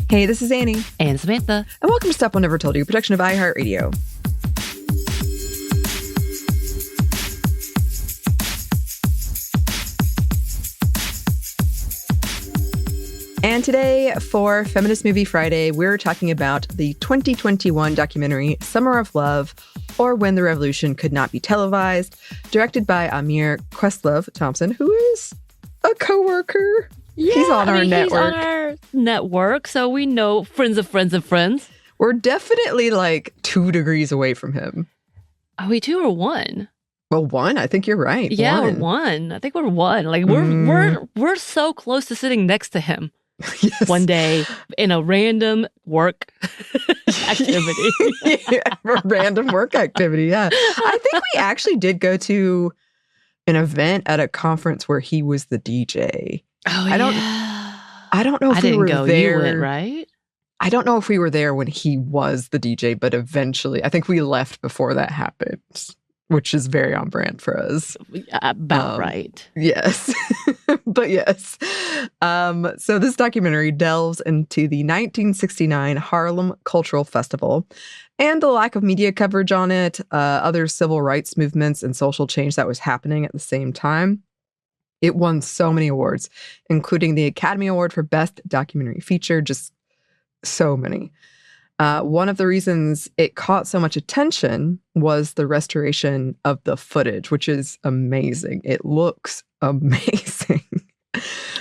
Hey, this is Anney. And Samantha. And welcome to Stuff One Never Told You, a production of iHeartRadio. And today, for Feminist Movie Friday, we're talking about the 2021 documentary Summer of Love, or When the Revolution Could Not Be Televised, directed by Amir Questlove-Thompson, who is a coworker. Yeah, he's on our network. He's on our network, so we know friends of friends of friends. We're definitely like 2 degrees away from him. Are we 2 or 1? Well, 1. I think you're right. Yeah, 1. we're 1. I think we're 1. Like we're so close to sitting next to him. Yes. One day in a random work activity. Yeah, a random work activity, yeah. I think we actually did go to an event at a conference where he was the DJ. Oh, I don't know if we were there. You went, right? I don't know if we were there when he was the DJ, but eventually, I think we left before that happened, which is very on brand for us. About right. Yes. But yes. So this documentary delves into the 1969 Harlem Cultural Festival and the lack of media coverage on it, other civil rights movements and social change that was happening at the same time. It won so many awards, including the Academy Award for Best Documentary Feature, just so many. One of the reasons it caught so much attention was the restoration of the footage, which is amazing. It looks amazing.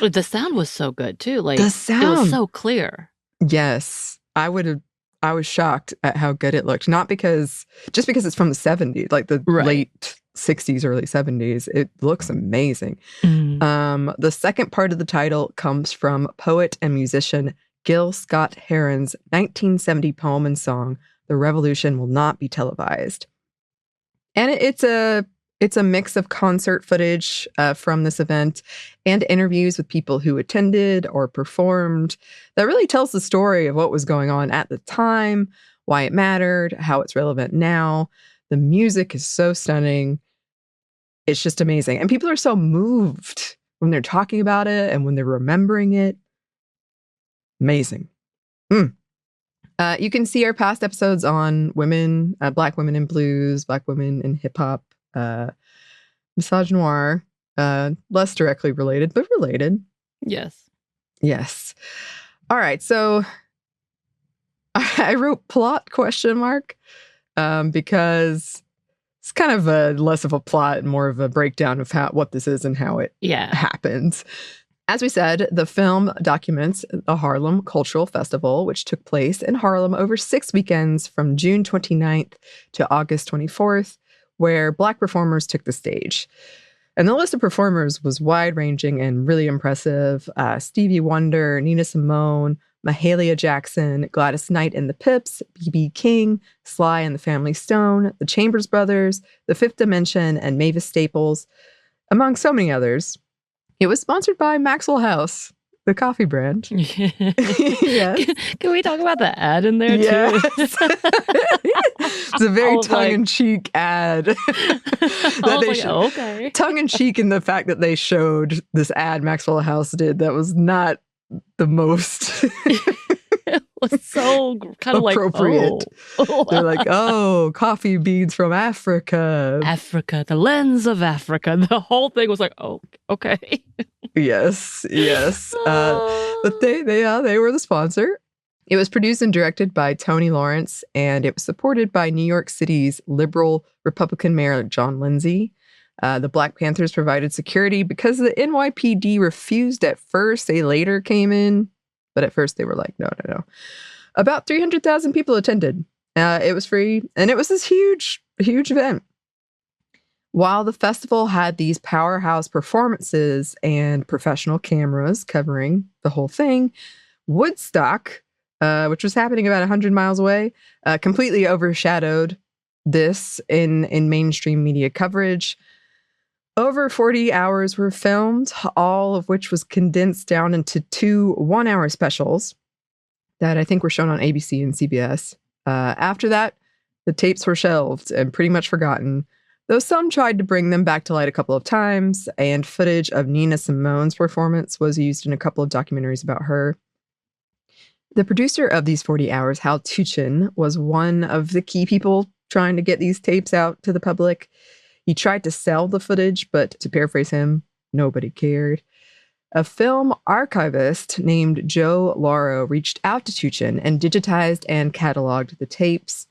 The sound was so good too. Like the sound, it was so clear. Yes, I was shocked at how good it looked. Not because it's from the 70s, like the late 60s, early 70s. It looks amazing. The second part of the title comes from poet and musician Gil Scott-Heron's 1970 poem and song, "The Revolution Will Not Be Televised." And it's a mix of concert footage from this event and interviews with people who attended or performed that really tells the story of what was going on at the time, why it mattered, how it's relevant now. The music is so stunning. It's just amazing. And people are so moved when they're talking about it and when they're remembering it. Amazing. You can see our past episodes on women, Black women in blues, Black women in hip hop, misogynoir, less directly related, but related. Yes. Yes. All right. So I wrote plot ? Because it's kind of less of a plot and more of a breakdown of what this is and how it happens. As we said, the film documents the Harlem Cultural Festival, which took place in Harlem over 6 weekends from June 29th to August 24th, where Black performers took the stage. And the list of performers was wide-ranging and really impressive. Stevie Wonder, Nina Simone, Mahalia Jackson, Gladys Knight and the Pips, B.B. King, Sly and the Family Stone, the Chambers Brothers, The Fifth Dimension, and Mavis Staples, among so many others. It was sponsored by Maxwell House, the coffee brand. Yes. Can we talk about the ad in there, too? It's a very tongue-in-cheek ad. Okay. Tongue-in-cheek in the fact that they showed this ad Maxwell House did that was not the most... It was so kind of appropriate. They're like, oh, coffee beans from Africa. Africa, the lens of Africa. The whole thing was like, oh, okay. Yes. But they were the sponsor. It was produced and directed by Tony Lawrence, and it was supported by New York City's liberal Republican Mayor John Lindsay. The Black Panthers provided security because the NYPD refused at first. They later came in. But at first they were like, no. About 300,000 people attended. It was free. And it was this huge event. While the festival had these powerhouse performances and professional cameras covering the whole thing, Woodstock, which was happening about 100 miles away, completely overshadowed this in mainstream media coverage. Over 40 hours were filmed, all of which was condensed down into 2 one-hour specials that I think were shown on ABC and CBS. After that, the tapes were shelved and pretty much forgotten, though some tried to bring them back to light a couple of times, and footage of Nina Simone's performance was used in a couple of documentaries about her. The producer of these 40 hours, Hal Tuchin, was one of the key people trying to get these tapes out to the public. He tried to sell the footage, but to paraphrase him, nobody cared. A film archivist named Joe Lauro reached out to Tuchin and digitized and cataloged the tapes.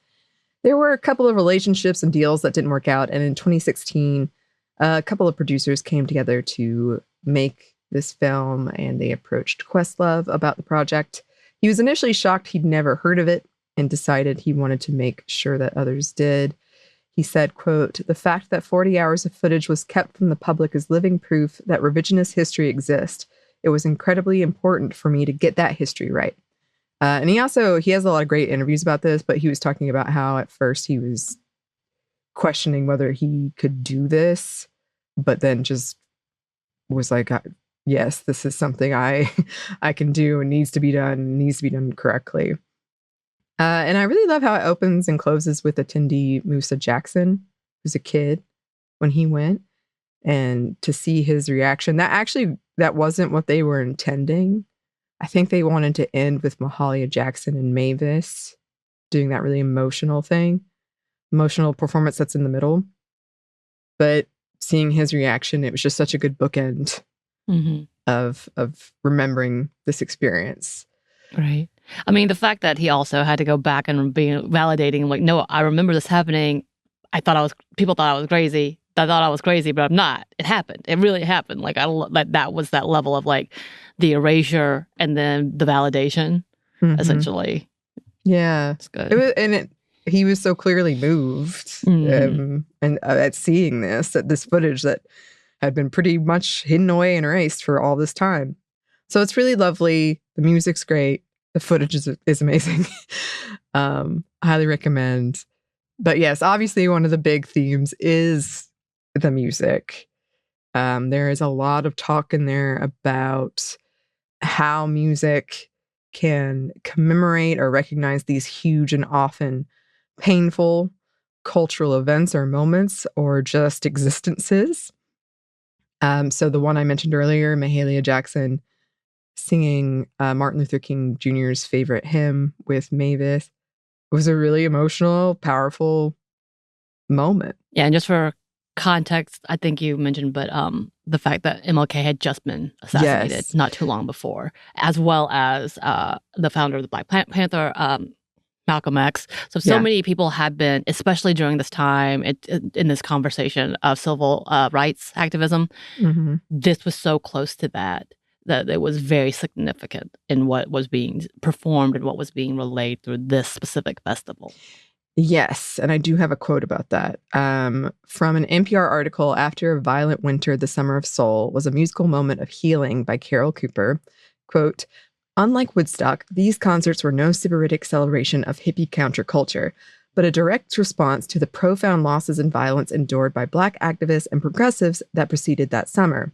There were a couple of relationships and deals that didn't work out, and in 2016, a couple of producers came together to make this film, and they approached Questlove about the project. He was initially shocked he'd never heard of it and decided he wanted to make sure that others did. He said, quote, "The fact that 40 hours of footage was kept from the public is living proof that revisionist history exists. It was incredibly important for me to get that history right." And he has a lot of great interviews about this, but he was talking about how at first he was questioning whether he could do this, but then just was like, yes, this is something I can do and needs to be done correctly. And I really love how it opens and closes with attendee Musa Jackson, who's a kid when he went, and to see his reaction. That wasn't what they were intending. I think they wanted to end with Mahalia Jackson and Mavis doing that really emotional performance that's in the middle. But seeing his reaction, it was just such a good bookend of remembering this experience. Right. I mean, the fact that he also had to go back and be validating, like, no, I remember this happening. People thought I was crazy. I thought I was crazy, but I'm not. It happened. It really happened. Like, that was that level of like the erasure and then the validation, essentially. Yeah. It's good. He was so clearly moved at seeing this footage that had been pretty much hidden away and erased for all this time. So it's really lovely. The music's great. The footage is amazing. Highly recommend. But yes, obviously one of the big themes is the music. There is a lot of talk in there about how music can commemorate or recognize these huge and often painful cultural events or moments or just existences. So the one I mentioned earlier, Mahalia Jackson singing Martin Luther King Jr.'s favorite hymn with Mavis, was a really emotional, powerful moment. Yeah, and just for context, I think you mentioned, but the fact that MLK had just been assassinated not too long before, as well as the founder of the Black Panther, Malcolm X. So many people have been, especially during this time, in this conversation of civil rights activism, this was so close to that it was very significant in what was being performed and what was being relayed through this specific festival. Yes, and I do have a quote about that. From an NPR article, "After a Violent Winter, the Summer of Soul was a musical moment of healing" by Carol Cooper. Quote, "Unlike Woodstock, these concerts were no sybaritic celebration of hippie counterculture, but a direct response to the profound losses and violence endured by Black activists and progressives that preceded that summer.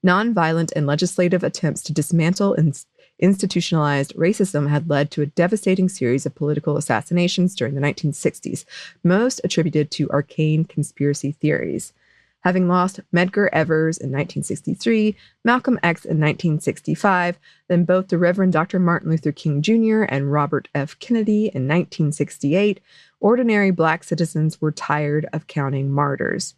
Nonviolent and legislative attempts to dismantle and institutionalized racism had led to a devastating series of political assassinations during the 1960s, most attributed to arcane conspiracy theories. Having lost Medgar Evers in 1963, Malcolm X in 1965, then both the Reverend Dr. Martin Luther King Jr. and Robert F. Kennedy in 1968, ordinary Black citizens were tired of counting martyrs.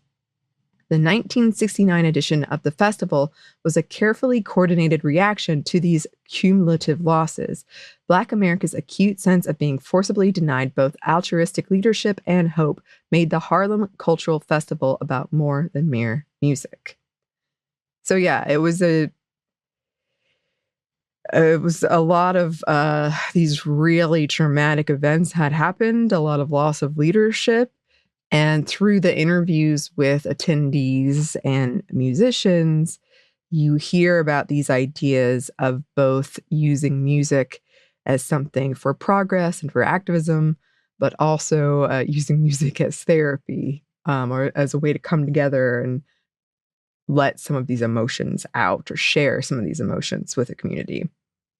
The 1969 edition of the festival was a carefully coordinated reaction to these cumulative losses. Black America's acute sense of being forcibly denied both altruistic leadership and hope made the Harlem Cultural Festival about more than mere music." So yeah, it was a lot of these really traumatic events had happened, a lot of loss of leadership. And through the interviews with attendees and musicians, you hear about these ideas of both using music as something for progress and for activism, but also using music as therapy or as a way to come together and let some of these emotions out or share some of these emotions with the community.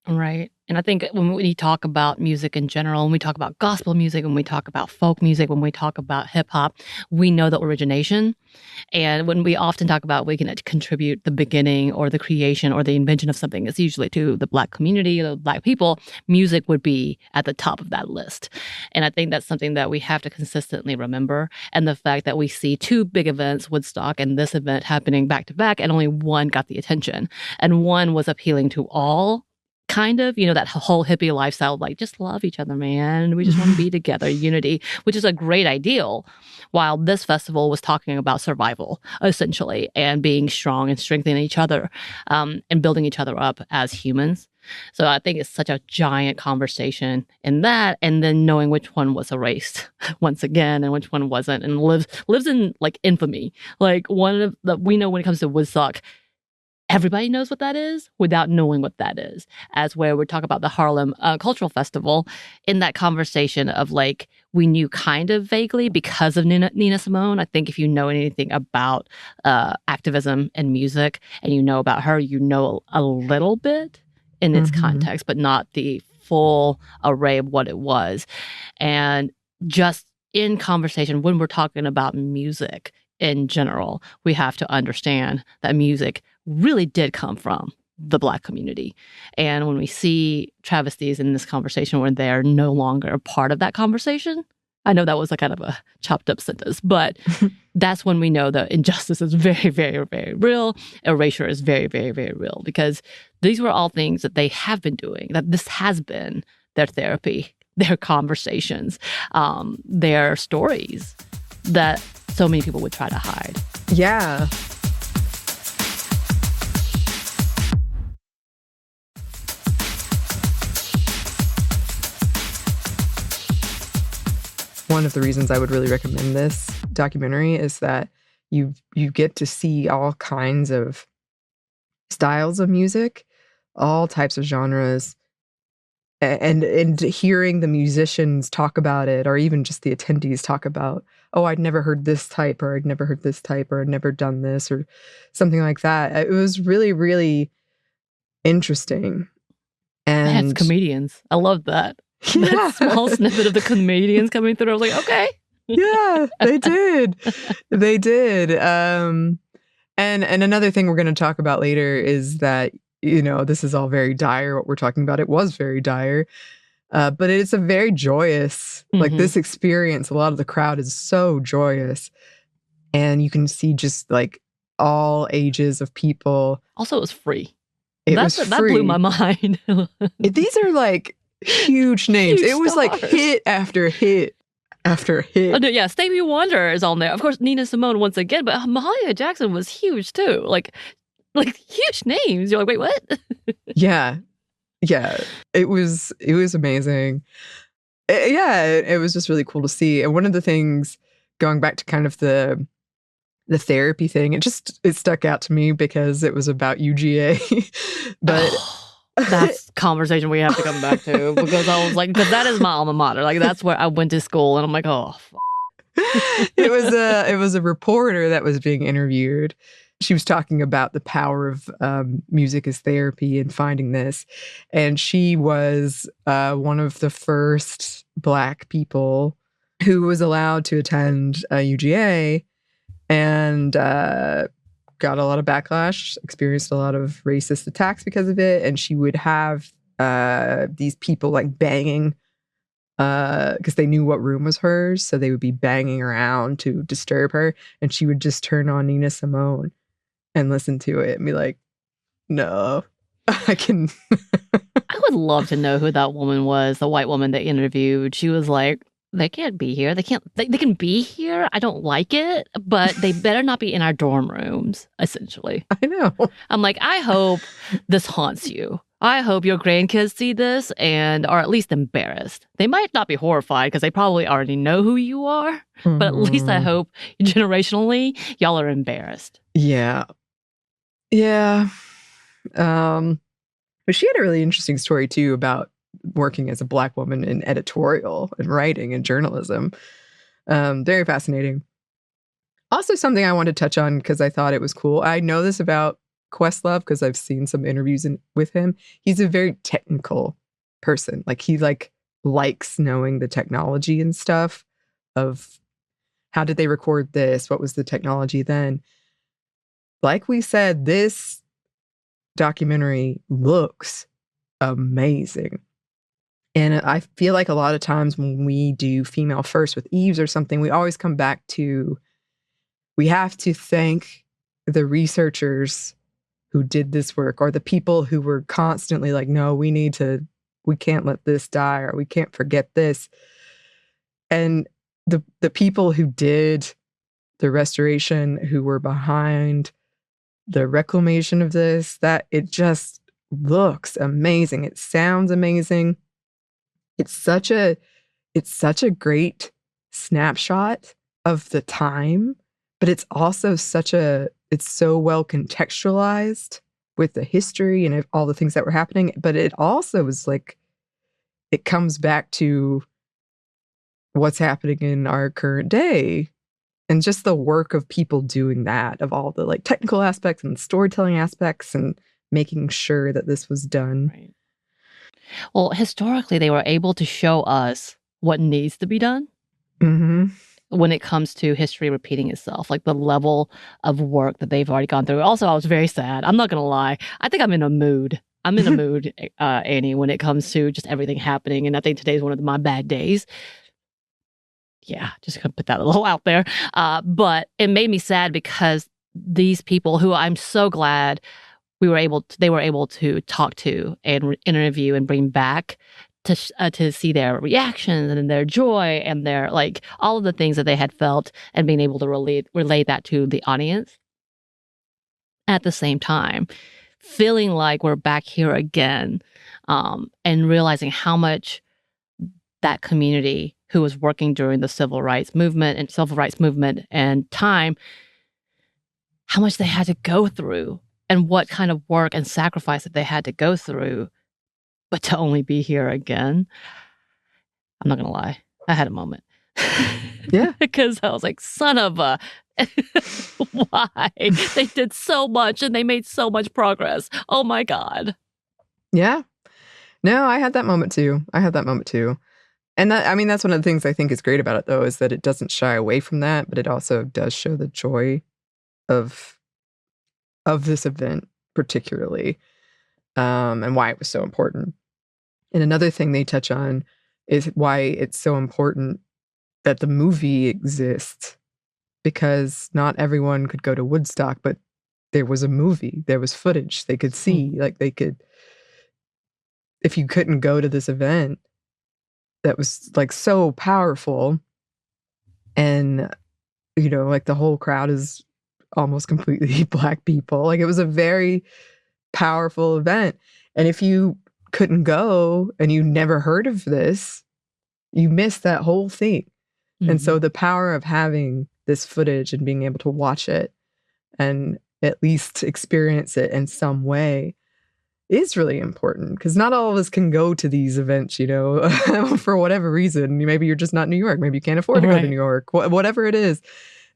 Right. And I think when we talk about music in general, when we talk about gospel music, when we talk about folk music, when we talk about hip hop, we know the origination. And when we often talk about we can contribute the beginning or the creation or the invention of something, it's usually to the Black community or the Black people. Music would be at the top of that list. And I think that's something that we have to consistently remember. And the fact that we see two big events, Woodstock and this event, happening back to back, and only one got the attention. And one was appealing to all. Kind of, that whole hippie lifestyle, like just love each other, man. We just want to be together, unity, which is a great ideal. While this festival was talking about survival, essentially, and being strong and strengthening each other and building each other up as humans. So I think it's such a giant conversation in that, and then knowing which one was erased once again and which one wasn't, and lives in like infamy. Like one of the, we know when it comes to Woodstock, everybody knows what that is without knowing what that is. As where we talk about the Harlem Cultural Festival, in that conversation of like, we knew kind of vaguely because of Nina Simone. I think if you know anything about activism and music and you know about her, you know a little bit in its context, but not the full array of what it was. And just in conversation, when we're talking about music in general, we have to understand that music really did come from the Black community. And when we see travesties in this conversation where they're no longer a part of that conversation, I know that was a kind of a chopped up sentence, but that's when we know that injustice is very, very, very real. Erasure is very, very, very real, because these were all things that they have been doing, that this has been their therapy, their conversations, their stories that so many people would try to hide. Yeah. One of the reasons I would really recommend this documentary is that you get to see all kinds of styles of music, all types of genres, and hearing the musicians talk about it, or even just the attendees talk about, oh, I'd never heard this type, or I'd never heard this type, or I'd never done this, or something like that. It was really, really interesting. And it's comedians. I love that. Yeah. That small snippet of the comedians coming through. I was like, okay. Yeah, they did. They did. And another thing we're going to talk about later is that, this is all very dire, what we're talking about. It was very dire. But it's a very joyous, like this experience. A lot of the crowd is so joyous. And you can see just like all ages of people. Also, it was free. That blew my mind. These are like huge names. It was like hit after hit after hit. Oh, no, yeah, Stevie Wonder is on there. Of course, Nina Simone once again, but Mahalia Jackson was huge too. Like huge names. You're like, wait, what? Yeah. It was amazing. It was just really cool to see. And one of the things, going back to kind of the therapy thing, it stuck out to me because it was about UGA. But that's conversation we have to come back to, because I was like, because that is my alma mater. Like that's where I went to school, and I'm like, oh. It was a reporter that was being interviewed. She was talking about the power of music as therapy and finding this. And she was one of the first Black people who was allowed to attend UGA, and got a lot of backlash, experienced a lot of racist attacks because of it. And she would have these people like banging because they knew what room was hers. So they would be banging around to disturb her. And she would just turn on Nina Simone and listen to it and be like, no, I can. I would love to know who that woman was, the white woman they interviewed. She was like, they can't be here. They can be here. I don't like it, but they better not be in our dorm rooms, essentially. I know. I'm like, I hope this haunts you. I hope your grandkids see this and are at least embarrassed. They might not be horrified because they probably already know who you are, but at least I hope generationally y'all are embarrassed. Yeah. Yeah. But she had a really interesting story too about working as a Black woman in editorial and writing and journalism. Very fascinating. Also something I wanted to touch on because I thought it was cool. I know this about Questlove because I've seen some interviews with him. He's a very technical person. Like he likes knowing the technology and stuff of how did they record this? What was the technology then? Like we said, this documentary looks amazing. And I feel like a lot of times when we do Female First with Eves or something, we always come back to, we have to thank the researchers who did this work, or the people who were constantly like, no, we can't let this die, or we can't forget this. And the people who did the restoration, who were behind the reclamation of this, that it just looks amazing. It sounds amazing. It's such a great snapshot of the time, but it's also it's so well contextualized with the history and all the things that were happening. But it also is like, it comes back to what's happening in our current day and just the work of people doing that, of all the like technical aspects and storytelling aspects and making sure that this was done. Right. Well, historically, they were able to show us what needs to be done when it comes to history repeating itself, like the level of work that they've already gone through. Also, I was very sad. I'm not going to lie. I think I'm in a mood. I'm in a mood, Anney, when it comes to just everything happening. And I think today's one of my bad days. Yeah, just going to put that a little out there. But it made me sad because these people who I'm so glad they were able to talk to and interview and bring back to see their reactions and their joy and their like all of the things that they had felt, and being able to relay that to the audience. At the same time, feeling like we're back here again, and realizing how much that community who was working during the civil rights movement and time, how much they had to go through. And what kind of work and sacrifice that they had to go through, but to only be here again. I'm not going to lie. I had a moment. Yeah. Because I was like, son of a... Why? They did so much and they made so much progress. Oh my God. Yeah. No, I had that moment too. And that's one of the things I think is great about it, though, is that it doesn't shy away from that, but it also does show the joy of this event particularly, and why it was so important. And another thing they touch on is why it's so important that the movie exists, because not everyone could go to Woodstock, but there was a movie, there was footage they could see. Like they could, if you couldn't go to this event that was like so powerful, and like the whole crowd is almost completely Black people. Like it was a very powerful event. And if you couldn't go and you never heard of this, you missed that whole thing. Mm-hmm. And so the power of having this footage and being able to watch it and at least experience it in some way is really important, because not all of us can go to these events, for whatever reason. Maybe you're just not in New York. Maybe you can't afford to go to New York, whatever it is.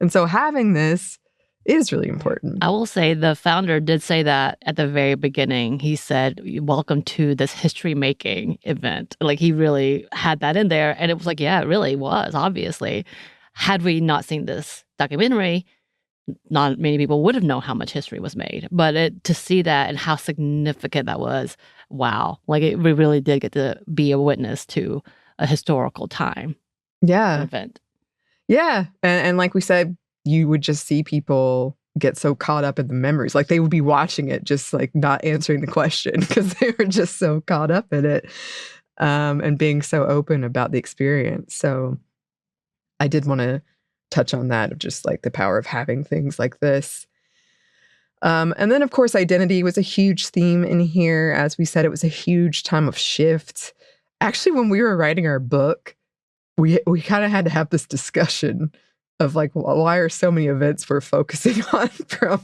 And so having this is really important. I will say the founder did say that at the very beginning. He said, welcome to this history-making event. Like, he really had that in there. And it was like, yeah, it really was, obviously. Had we not seen this documentary, not many people would have known how much history was made. But to see that and how significant that was, wow. Like, we really did get to be a witness to a historical time. Yeah. Event. Yeah. And like we said, you would just see people get so caught up in the memories. Like they would be watching it, just like not answering the question because they were just so caught up in it, and being so open about the experience. So I did want to touch on that, of just like the power of having things like this. And then, of course, identity was a huge theme in here. As we said, it was a huge time of shift. Actually, when we were writing our book, we kind of had to have this discussion of like, why are so many events we're focusing on from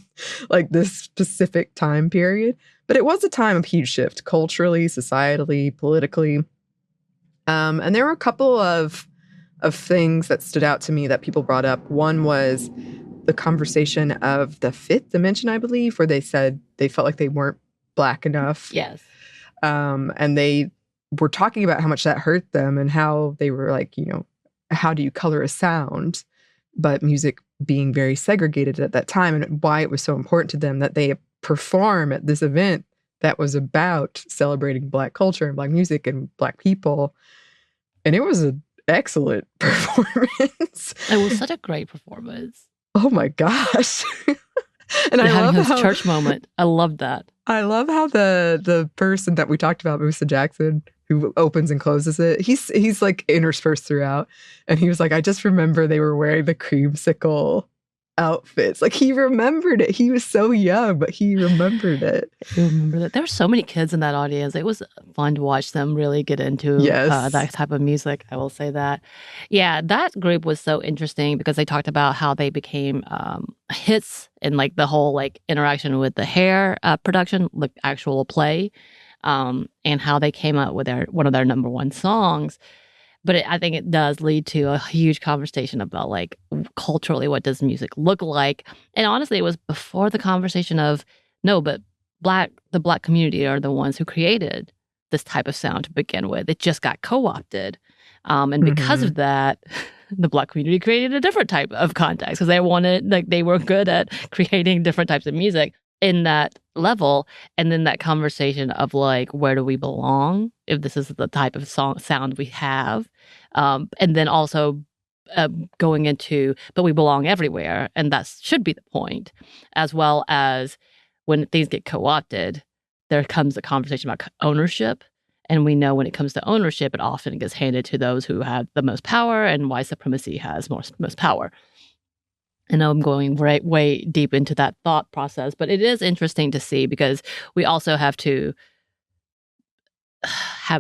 like this specific time period? But it was a time of huge shift, culturally, societally, politically. And there were a couple of things that stood out to me that people brought up. One was the conversation of the fifth dimension, I believe, where they said they felt like they weren't Black enough. Yes. And they were talking about how much that hurt them and how they were like, how do you color a sound? But music being very segregated at that time, and why it was so important to them that they perform at this event that was about celebrating Black culture and Black music and Black people. And it was an excellent performance. It was such a great performance. Oh my gosh. And I love his church moment. I love that. I love how the person that we talked about, Musa Jackson, who opens and closes it, he's like interspersed throughout. And he was like, I just remember they were wearing the creamsicle outfits. Like, he remembered it. He was so young, but he remembered it. I remember that. There were so many kids in that audience. It was fun to watch them really get into that type of music. I will say that. Yeah, that group was so interesting because they talked about how they became hits and like the whole like interaction with the hair production, like actual play, and how they came up with one of their number one songs. But I think it does lead to a huge conversation about, like, culturally, what does music look like? And honestly, it was before the conversation of, no, but the Black community are the ones who created this type of sound to begin with. It just got co-opted. And because of that, the Black community created a different type of context because they were good at creating different types of music in that level. And then that conversation of like, where do we belong if this is the type of sound we have? And then also going into, but we belong everywhere. And that should be the point, as well as when things get co-opted, there comes a conversation about ownership. And we know when it comes to ownership, it often gets handed to those who have the most power, and white supremacy has most power. I know I'm going way deep into that thought process, but it is interesting to see because we also have to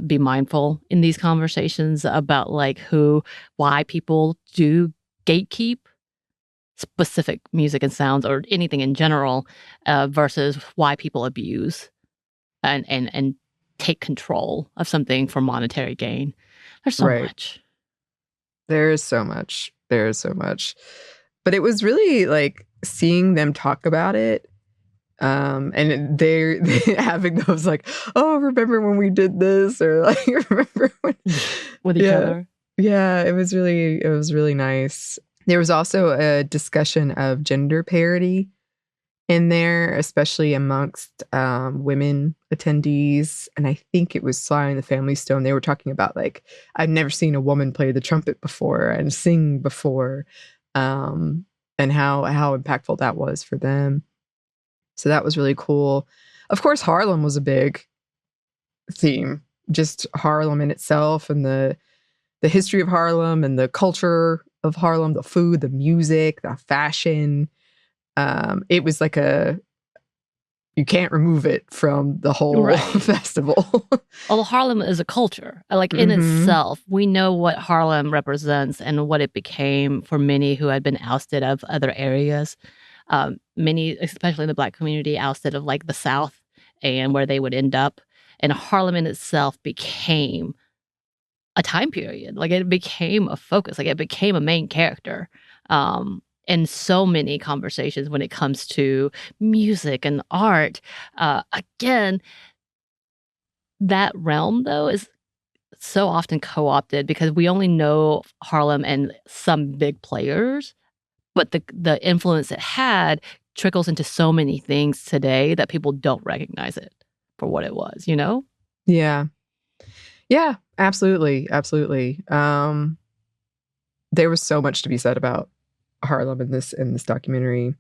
be mindful in these conversations about like why people do gatekeep specific music and sounds or anything in general versus why people abuse and take control of something for monetary gain. There's so much. There is so much. There is so much. But it was really like seeing them talk about it. And they're having those like, oh, remember when we did this? Or like, remember when with each other. Yeah, it was really nice. There was also a discussion of gender parity in there, especially amongst women attendees. And I think it was Sly and the Family Stone. They were talking about like, I've never seen a woman play the trumpet before and sing before. And how impactful that was for them. So that was really cool. Of course, Harlem was a big theme, just Harlem in itself and the history of Harlem and the culture of Harlem, the food, the music, the fashion. It was like you can't remove it from the whole festival. Although Harlem is a culture, like in itself, we know what Harlem represents and what it became for many who had been ousted of other areas. Many, especially in the Black community, ousted of like the South and where they would end up. And Harlem in itself became a time period. Like it became a focus. Like it became a main character. In so many conversations when it comes to music and art. Again, that realm, though, is so often co-opted because we only know Harlem and some big players, but the influence it had trickles into so many things today that people don't recognize it for what it was, you know? Yeah. Yeah, absolutely. Absolutely. There was so much to be said about Harlem in this documentary.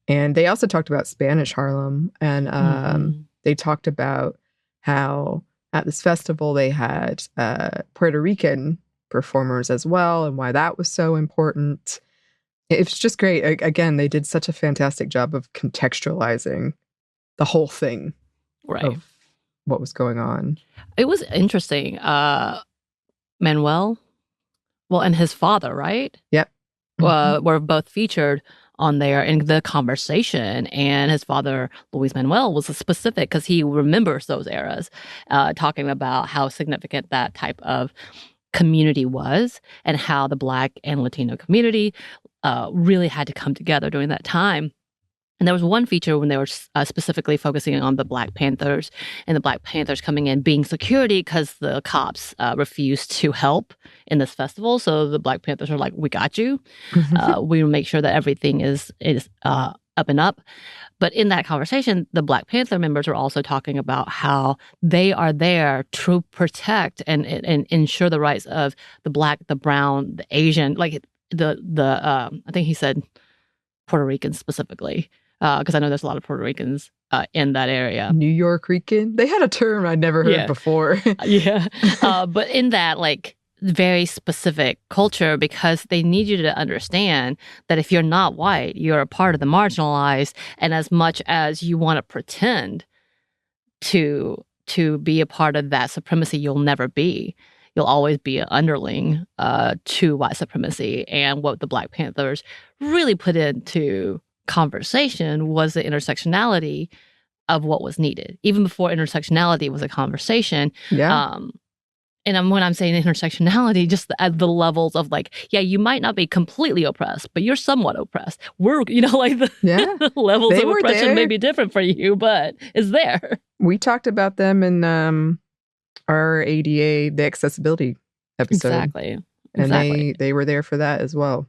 And they also talked about Spanish Harlem, and they talked about how at this festival they had Puerto Rican performers as well, and why that was so important. It was just great. Again, they did such a fantastic job of contextualizing the whole thing of what was going on. It was interesting. Manuel, and his father, right? Yep. Were both featured on there in the conversation, and his father, Luis Manuel, was specific because he remembers those eras, talking about how significant that type of community was and how the Black and Latino community really had to come together during that time. And there was one feature when they were specifically focusing on the Black Panthers and the Black Panthers coming in being security because the cops refused to help in this festival. So the Black Panthers are like, we got you. We will make sure that everything is up and up. But in that conversation, the Black Panther members are also talking about how they are there to protect and ensure the rights of the Black, the Brown, the Asian, like I think he said Puerto Ricans specifically. Because I know there's a lot of Puerto Ricans in that area. New York Rican? They had a term I'd never heard before. Yeah. But in that, like, very specific culture, because they need you to understand that if you're not white, you're a part of the marginalized. And as much as you want to pretend to be a part of that supremacy, you'll never be. You'll always be an underling to white supremacy. And what the Black Panthers really put into conversation was the intersectionality of what was needed. Even before intersectionality was a conversation. Yeah. And when I'm saying intersectionality, just at the levels of like, yeah, you might not be completely oppressed, but you're somewhat oppressed. We're, like the levels of oppression may be different for you, but it's there. We talked about them in our ADA, the accessibility episode. Exactly. And they were there for that as well.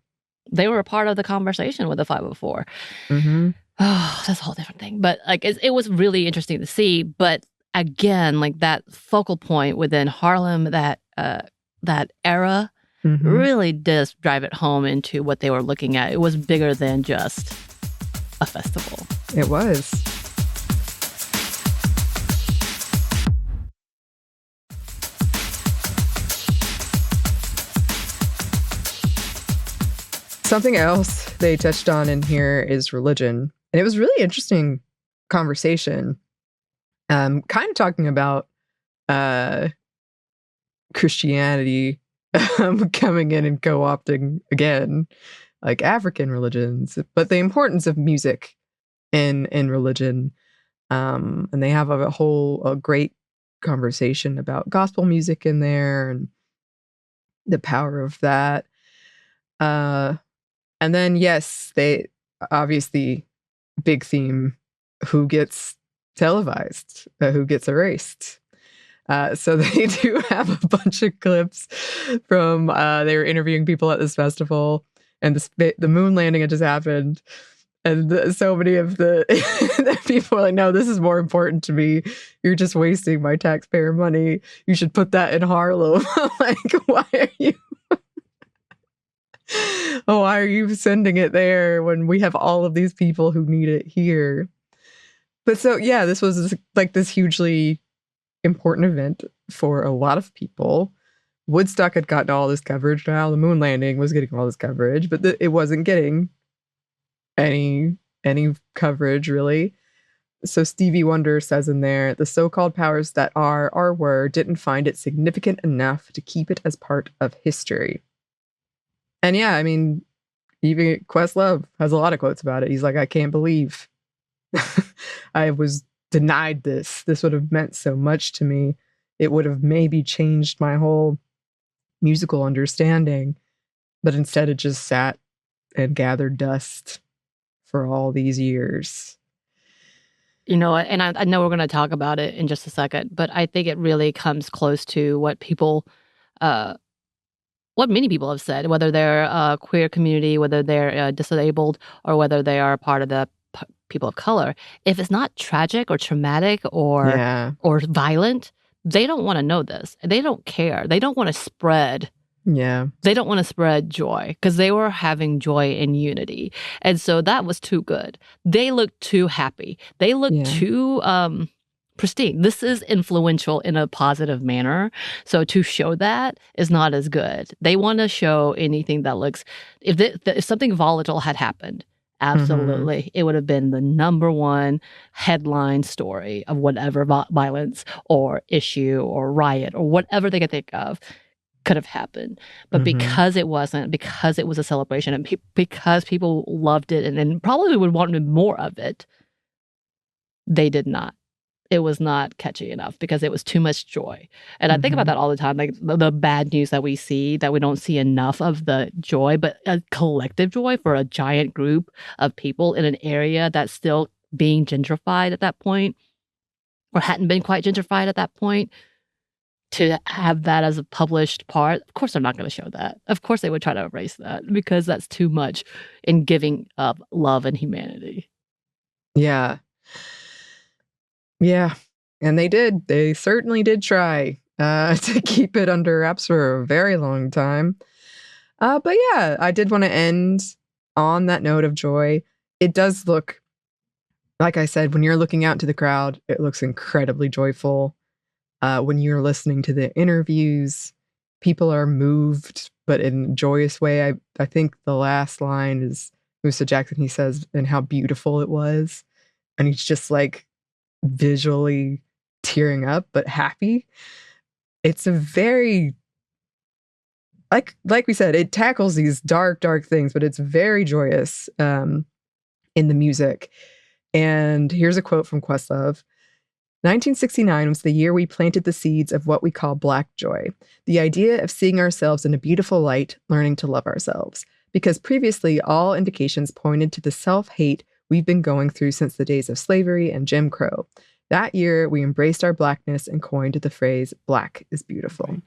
They were a part of the conversation with the 504. Mm-hmm. Oh, that's a whole different thing. But like, it was really interesting to see. But again, like that focal point within Harlem, that era, really does drive it home into what they were looking at. It was bigger than just a festival. It was. Something else they touched on in here is religion. And it was really interesting conversation. Kind of talking about Christianity coming in and co-opting again, like African religions, but the importance of music in religion. And they have a great conversation about gospel music in there and the power of that. And then, yes, they obviously big theme, who gets televised, who gets erased. So they do have a bunch of clips from they were interviewing people at this festival, and the moon landing had just happened. And so many of the people are like, no, this is more important to me. You're just wasting my taxpayer money. You should put that in Harlem. Like, why are you? Oh, why are you sending it there when we have all of these people who need it here? But so, yeah, this was like this hugely important event for a lot of people. Woodstock had gotten all this coverage. Now the moon landing was getting all this coverage, but it wasn't getting any coverage, really. So Stevie Wonder says in there, the so-called powers that are or were didn't find it significant enough to keep it as part of history. And yeah, I mean, even Questlove has a lot of quotes about it. He's like, I can't believe I was denied this. This would have meant so much to me. It would have maybe changed my whole musical understanding. But instead it just sat and gathered dust for all these years. You know, and I know we're going to talk about it in just a second, but I think it really comes close to what many people have said, whether they're a queer community, whether they're disabled, or whether they are part of the people of color. If it's not tragic or traumatic or violent, they don't want to know this. They don't care. They don't want to spread. Yeah. They don't want to spread joy because they were having joy in unity. And so that was too good. They looked too happy. They looked too pristine. This is influential in a positive manner. So to show that is not as good. They want to show anything that looks, if something volatile had happened, absolutely, it would have been the number one headline story of whatever violence or issue or riot or whatever they could think of could have happened. But because it wasn't, because it was a celebration and because people loved it and probably would want more of it, they did not. it was not catchy enough because it was too much joy. And I think about that all the time, like the bad news that we see, that we don't see enough of the joy, but a collective joy for a giant group of people in an area that's still being gentrified at that point, or hadn't been quite gentrified at that point. To have that as a published part, of course they're not going to show that. Of course they would try to erase that because that's too much in giving of love and humanity. Yeah. Yeah. And they did. They certainly did try to keep it under wraps for a very long time. But yeah, I did want to end on that note of joy. It does look, like I said, when you're looking out to the crowd, it looks incredibly joyful. When you're listening to the interviews, people are moved, but in a joyous way. I think the last line is Mr. Jackson. He says, and how beautiful it was. And he's just like visually tearing up, but happy. It's a very, like we said, it tackles these dark things, but it's very joyous in the music. And here's a quote from Questlove. 1969 was the year we planted the seeds of what we call Black joy, the idea of seeing ourselves in a beautiful light, learning to love ourselves, because previously all indications pointed to the self-hate we've been going through since the days of slavery and Jim Crow. That year, we embraced our Blackness and coined the phrase, Black is beautiful. Right.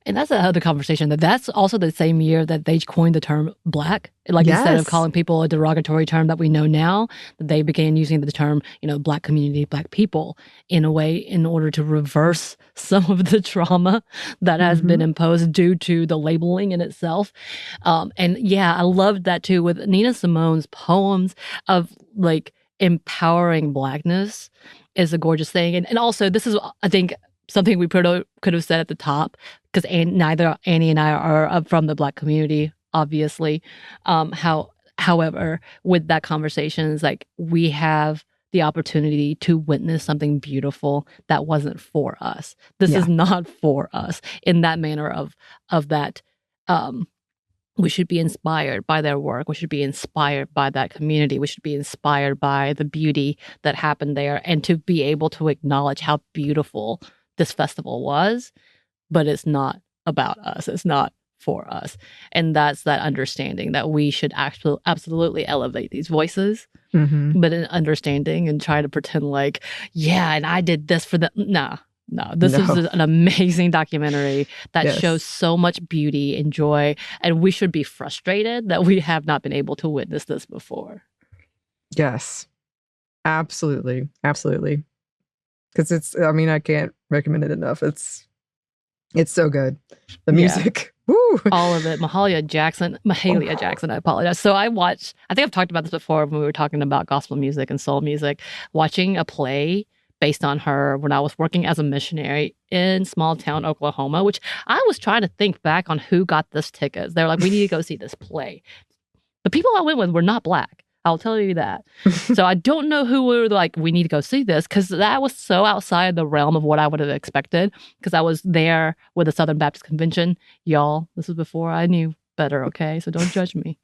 And that's another conversation, that's also the same year that they coined the term Black. Like, yes. Instead of calling people a derogatory term that we know now, they began using the term, Black community, Black people, in a way in order to reverse some of the trauma that has been imposed due to the labeling in itself. And yeah, I loved that too with Nina Simone's poems of like empowering Blackness is a gorgeous thing. And also, this is, I think, something we could have said at the top, because neither Anney and I are from the Black community, obviously. However, with that conversation, it's like we have the opportunity to witness something beautiful that wasn't for us. This is not for us in that manner of that. We should be inspired by their work. We should be inspired by that community. We should be inspired by the beauty that happened there, and to be able to acknowledge how beautiful this festival was, but it's not about us. It's not for us. And that's that understanding that we should absolutely elevate these voices, but in understanding and try to pretend like, yeah, and I did this for them. No, this is an amazing documentary that shows so much beauty and joy, and we should be frustrated that we have not been able to witness this before. Yes, absolutely. Absolutely. Because I can't recommend it enough. It's so good. The music. Woo! All of it. Mahalia Jackson, I apologize. So I think I've talked about this before when we were talking about gospel music and soul music, watching a play based on her when I was working as a missionary in small town Oklahoma, which I was trying to think back on who got this tickets. They were like, we need to go see this play. The people I went with were not Black. I'll tell you that. So I don't know who were like, we need to go see this, because that was so outside the realm of what I would have expected, because I was there with the Southern Baptist Convention. Y'all, this was before I knew better, okay? So don't judge me.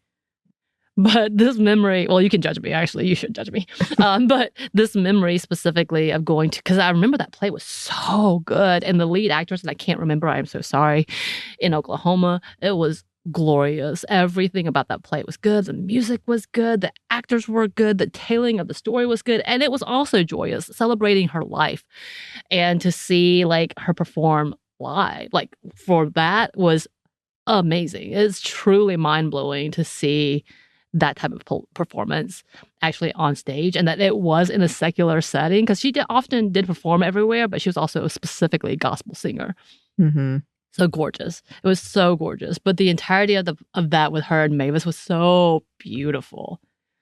But this memory, well, you can judge me, actually. You should judge me. But this memory specifically of going to, because I remember that play was so good. And the lead actress, and I can't remember, I'm so sorry, in Oklahoma, it was glorious. Everything about that play was good. The music was good. The actors were good. The telling of the story was good. And it was also joyous, celebrating her life. And to see like her perform live, like for that was amazing. It's truly mind-blowing to see that type of performance actually on stage, and that it was in a secular setting, because she often did perform everywhere, but she was also specifically a gospel singer. So gorgeous. It was so gorgeous. But the entirety of that with her and Mavis was so beautiful.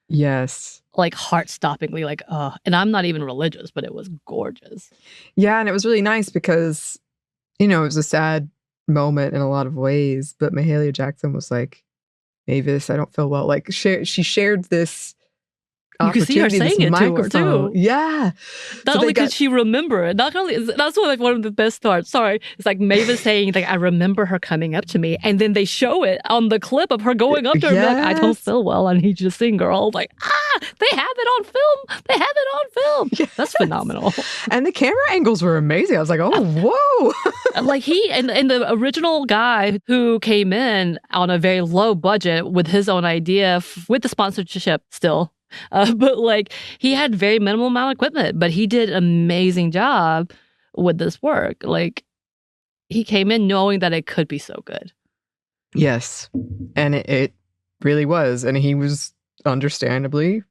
Yes. Like heart-stoppingly, like, oh. And I'm not even religious, but it was gorgeous. Yeah, and it was really nice because, it was a sad moment in a lot of ways, but Mahalia Jackson was like, Mavis, I don't feel well. Like she shared this You can see her saying it to her too. Yeah. Not only could she remember it, not only that's one of the best parts. Sorry, it's like Mavis saying like I remember her coming up to me, and then they show it on the clip of her going up to her. Like, I don't feel well. I need you to sing, girl. Like they have it on film. They have it on film. Yes. That's phenomenal. And the camera angles were amazing. I was like, oh, whoa. Like he and the original guy who came in on a very low budget with his own idea with the sponsorship still. But like he had very minimal amount of equipment, but he did an amazing job with this work. Like he came in knowing that it could be so good. Yes. And it really was. And he was understandably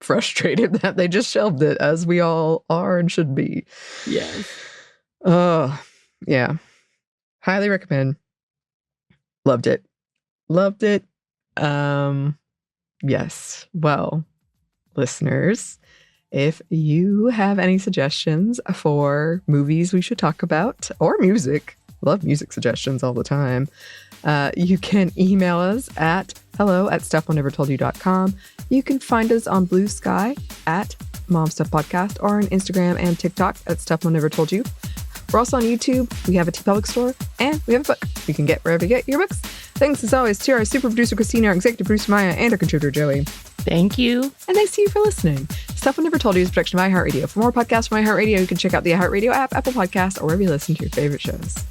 frustrated that they just shelved it, as we all are and should be. Yes. Yeah. Highly recommend. Loved it. Yes. Well, listeners, if you have any suggestions for movies we should talk about or music, love music suggestions all the time, you can email us at hello@stuffmonevertoldyou.com. You can find us on Blue Sky at Mom Stuff Podcast or on Instagram and TikTok at Stuff Mom Never Told You. We're also on YouTube. We have a TeePublic store, and we have a book you can get wherever you get your books. Thanks as always to our super producer Christina, our executive producer Maya, and our contributor Joey. Thank you. And thanks to you for listening. Stuff Mom Never Told You is a production of iHeartRadio. For more podcasts from iHeartRadio, you can check out the iHeartRadio app, Apple Podcasts, or wherever you listen to your favorite shows.